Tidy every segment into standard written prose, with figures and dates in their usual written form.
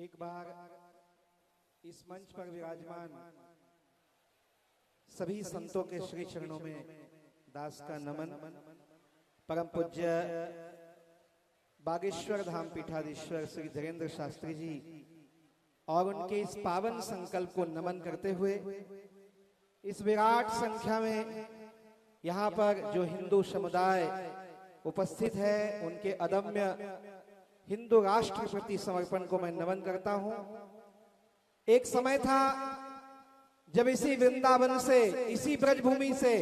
एक बार इस मंच पर विराजमान सभी संतों के श्री चरणों में दास का नमन। परम पूज्य बागेश्वर धाम पीठाधीश्वर श्री धीरेंद्र शास्त्री जी और उनके इस पावन संकल्प को नमन करते हुए इस विराट संख्या में यहाँ पर जो हिंदू समुदाय उपस्थित है उनके अदम्य हिंदू राष्ट्र के प्रति समर्पण को मैं नमन करता हूं। एक समय था जब इसी वृंदावन से, इसी ब्रजभूमि से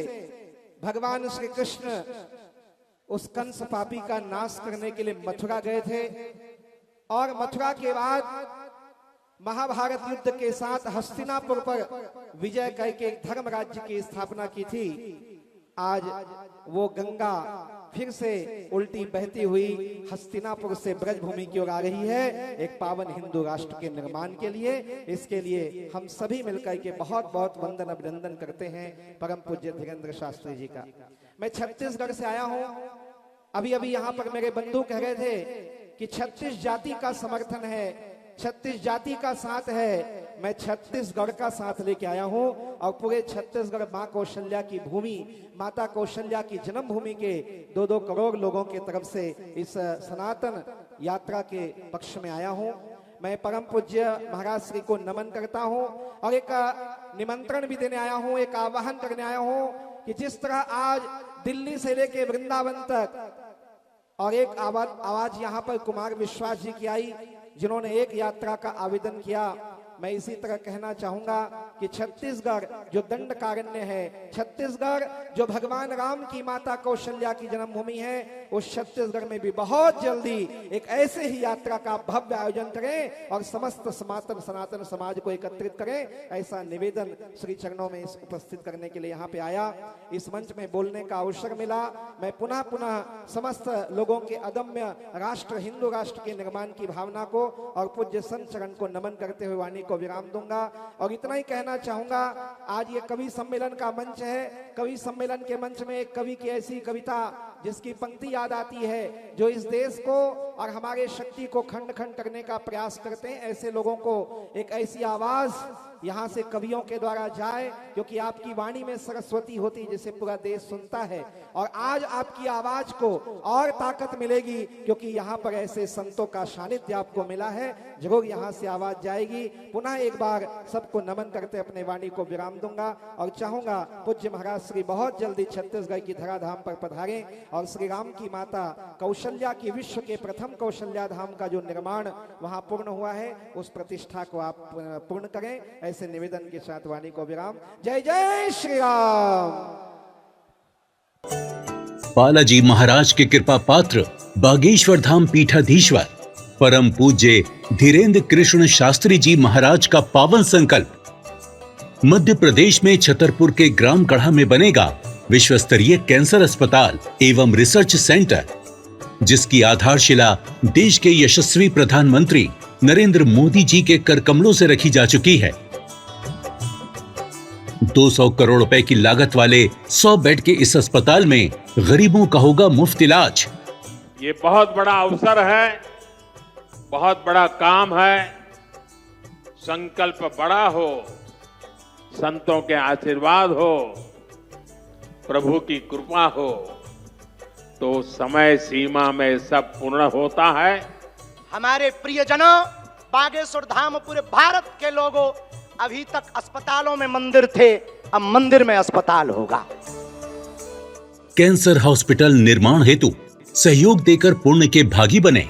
भगवान श्री कृष्ण उस कंस पापी का नाश करने के लिए मथुरा गए थे और मथुरा के बाद महाभारत युद्ध के साथ हस्तिनापुर पर विजय करके एक धर्म राज्य की स्थापना की थी। आज वो गंगा फिर से उल्टी बहती हुई हस्तिनापुर से ब्रजभूमि की ओर आ रही है, एक पावन हिंदू राष्ट्र के निर्माण के लिए। इसके लिए हम सभी मिलकर के बहुत बहुत वंदन अभिनंदन करते हैं परम पूज्य धीरेंद्र शास्त्री जी का। मैं छत्तीसगढ़ से आया हूं। अभी अभी यहाँ पर मेरे बंधु कह रहे थे कि 36 जाति का समर्थन है, 36 जाति का साथ है। मैं छत्तीसगढ़ का साथ लेके आया हूं और पूरे छत्तीसगढ़ मां कौशल्या की भूमि, माता कौशल्या की जन्मभूमि के 2-2 करोड़ लोगों के तरफ से इस सनातन यात्रा के पक्ष में आया हूं। मैं परम पूज्य महाराज श्री को नमन करता हूं और एक निमंत्रण भी देने आया हूं, एक आह्वान करने आया हूं कि जिस तरह आज दिल्ली से लेके वृंदावन तक और एक आवाज यहाँ पर कुमार विश्वास जी की आई जिन्होंने एक यात्रा का आवेदन किया। मैं इसी तरह कहना चाहूंगा कि छत्तीसगढ़ जो दंडकारण्य है, छत्तीसगढ़ जो भगवान राम की माता कौशल्या की जन्मभूमि है, उस छत्तीसगढ़ में भी बहुत जल्दी एक ऐसे ही यात्रा का भव्य आयोजन करें और समस्त सनातन समाज को एकत्रित करें। ऐसा निवेदन श्री चरणों में उपस्थित करने के लिए यहाँ पे आया, इस मंच में बोलने का अवसर मिला। मैं पुनः पुनः समस्त लोगों के अदम्य राष्ट्र, हिंदू राष्ट्र के निर्माण की भावना को और पूज्य संत चरण को नमन करते हुए वाणी को विराम दूंगा और इतना ही कहना चाहूंगा। आज ये कवि सम्मेलन का मंच है। कवि सम्मेलन के मंच में एक कवि की ऐसी कविता जिसकी पंक्ति याद आती है, जो इस देश को और हमारे शक्ति को खंड खंड करने का प्रयास करते हैं, ऐसे लोगों को एक ऐसी आवाज यहाँ से कवियों के द्वारा जाए, क्योंकि आपकी वाणी में सरस्वती होती जिसे पूरा देश सुनता है। और आज आपकी आवाज को और ताकत मिलेगी क्योंकि यहाँ पर ऐसे संतों का सानिध्य आपको मिला है। जरूर यहाँ से आवाज जाएगी। पुनः एक बार सबको नमन करते अपने वाणी को विराम दूंगा और चाहूंगा पूज्य महाराज श्री बहुत जल्दी छत्तीसगढ़ की धराधाम पर पधारें और श्री राम की माता कौशल्या की विश्व के प्रथम कौशल्या धाम का जो निर्माण वहां पूर्ण हुआ है, उस प्रतिष्ठा को आप पूर्ण करें। ऐसे निवेदन के साथ वाणी को विराम। जय जय श्री राम। बालाजी महाराज के कृपा पात्र बागेश्वर धाम पीठाधीश्वर परम पूज्य धीरेंद्र कृष्ण शास्त्री जी महाराज का पावन संकल्प। मध्य प्रदेश में छतरपुर के ग्राम गढ़ा में बनेगा विश्व स्तरीय कैंसर अस्पताल एवं रिसर्च सेंटर, जिसकी आधारशिला देश के यशस्वी प्रधानमंत्री नरेंद्र मोदी जी के कर कमलों से रखी जा चुकी है। 200 करोड़ रुपए की लागत वाले 100 बेड के इस अस्पताल में गरीबों का होगा मुफ्त इलाज। ये बहुत बड़ा अवसर है, बहुत बड़ा काम है। संकल्प बड़ा हो, संतों के आशीर्वाद हो, प्रभु की कृपा हो तो समय सीमा में सब पूर्ण होता है। हमारे प्रियजनों, बागेश्वर धाम पूरे भारत के लोगों, अभी तक अस्पतालों में मंदिर थे, अब मंदिर में अस्पताल होगा। कैंसर हॉस्पिटल निर्माण हेतु सहयोग देकर पुण्य के भागी बने।